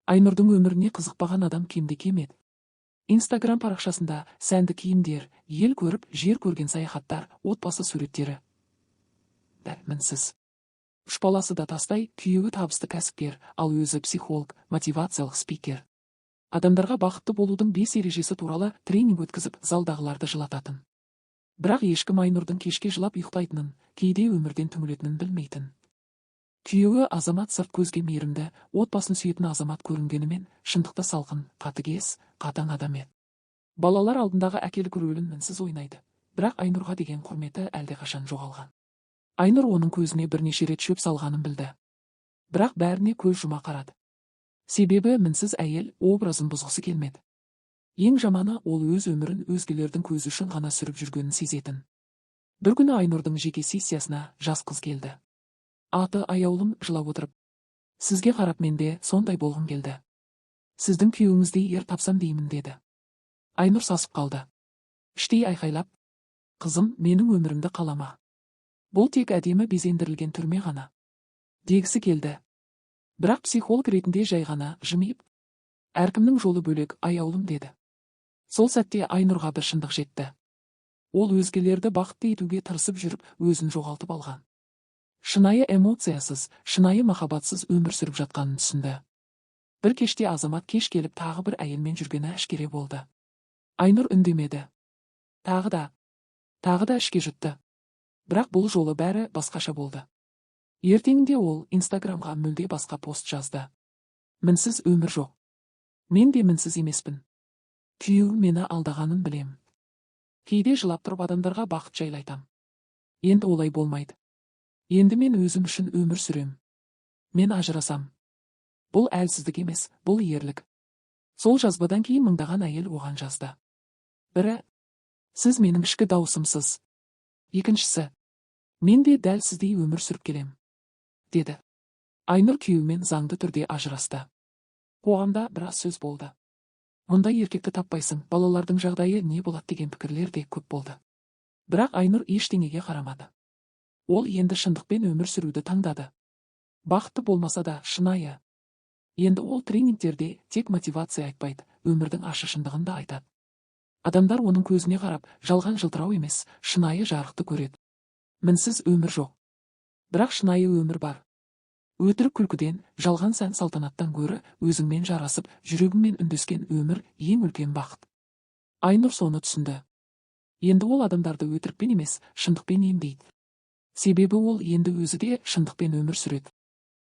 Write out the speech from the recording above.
Айнұрдың өміріне қызықпаған адам кемде кем еді. Инстаграм парақшасында сәнді киімдер, ел көріп, жер көрген саяхаттар, отбасы суреттері. Мінсіз. Үш баласы да тастай, күйеуі табысты кәсіпкер, ал өзі психолог, мотивациялық спикер. Адамдарға бақытты болудың 5 ережесі туралы тренинг өткізіп, залдағыларды жылататын. Бірақ ешкім Айнұрдың кешке жылап ұйықтайтынын, кейде өмірден түңілетінін білмейтін. Күйеуі азамат сырт көзге мейірімді, отбасын сүйетін азамат көрінгенімен, шындықта салқын, қатыгез, қатаң адам еді. Балалар алдындағы әкелік рөлін мінсіз ойнайды, бірақ Айнұрға деген құрметі әлдеқашан жоғалған. Айнұр оның көзіне бірнеше рет шөп салғанын білді. Бірақ бәріне көз жұма қарады. Себебі мінсіз әйел образын бұзғысы келмеді. Ең жаманы, ол өз өмірін өзгелердің көзі үшін ғана сүріп жүргенін сезетін. Бір күні Айнұрдың жеке сессиясына жас қыз келді. Аты аяулым жылап отырып: "Сізге қарап менде сондай болғым келді. Сіздің күйеуіңіздей ер тапсам деймін" деді. Айнұр сасып қалды. Іштей айқайлап: "Қызым, менің өмірімді қалама. Бұл тек әдемі безендірілген түрме ғана" дегісі келді. Бірақ психолог ретінде жай ғана жымиып: "Әркімнің жолы бөлек, аяулым" деді. Сол сәтте Айнұрға бір шындық жетті. Ол өзгелерді бақытты етуге тырысып жүріп, өзін жоғалтып алған. Шынайы эмоциясыз, шынайы махаббатсыз өмір сүріп жатқанын түсінді. Бір кеште азамат кеш келіп тағы бір әйелмен жүргені әшкере болды. Айнұр үндемеді. Тағы да ішке жұтты. Бірақ бұл жолы бәрі басқаша болды. Ертеңінде ол Инстаграмға мүлде басқа пост жазды. "Мінсіз өмір жоқ. Мен де мінсіз емеспін. Күйеуім мені алдағанын білем. Кейде жылап тұрып адамдарға бақыт жайлы айтам. Енді олай болмайды. Енді мен өзім үшін өмір сүрем. Мен ажырасам. Бұл әлсіздік емес, бұл ерлік." Сол жазбадан кейін мыңдаған әйел оған жазды. Бірі: "Сіз менің ішкі даусымсыз." Екіншісі: "Мен де дәл сіздей өмір сүріп келем" деді. Айнұр күйеуімен заңды түрде ажырасты. Қоғамда біраз сөз болды. "Мұндай еркекті таппайсың, балалардың жағдайы не болады" деген пікірлер де көп болды. Бірақ Айнұр ештеңеге қарамады. Ол енді шындықпен өмір сүруді таңдады. Бақытты болмаса да шынайы. Енді ол тренингтерде тек мотивация айтпайды, өмірдің ащы шындығын да айтады. Адамдар оның көзіне қарап, жалған жылтырау емес, шынайы жарықты көреді. Мінсіз өмір жоқ. Бірақ шынайы өмір бар. Өтірік күлкіден, жалған сән салтанаттан гөрі өзіңмен жарасып, жүрегіңмен үндескен өмір ең үлкен бақыт. Айнұр соны түсінді. Енді ол адамдарды өтірікпен емес, шындықпен емдейді. Себебі ол енді өзі де шындықпен өмір сүреді.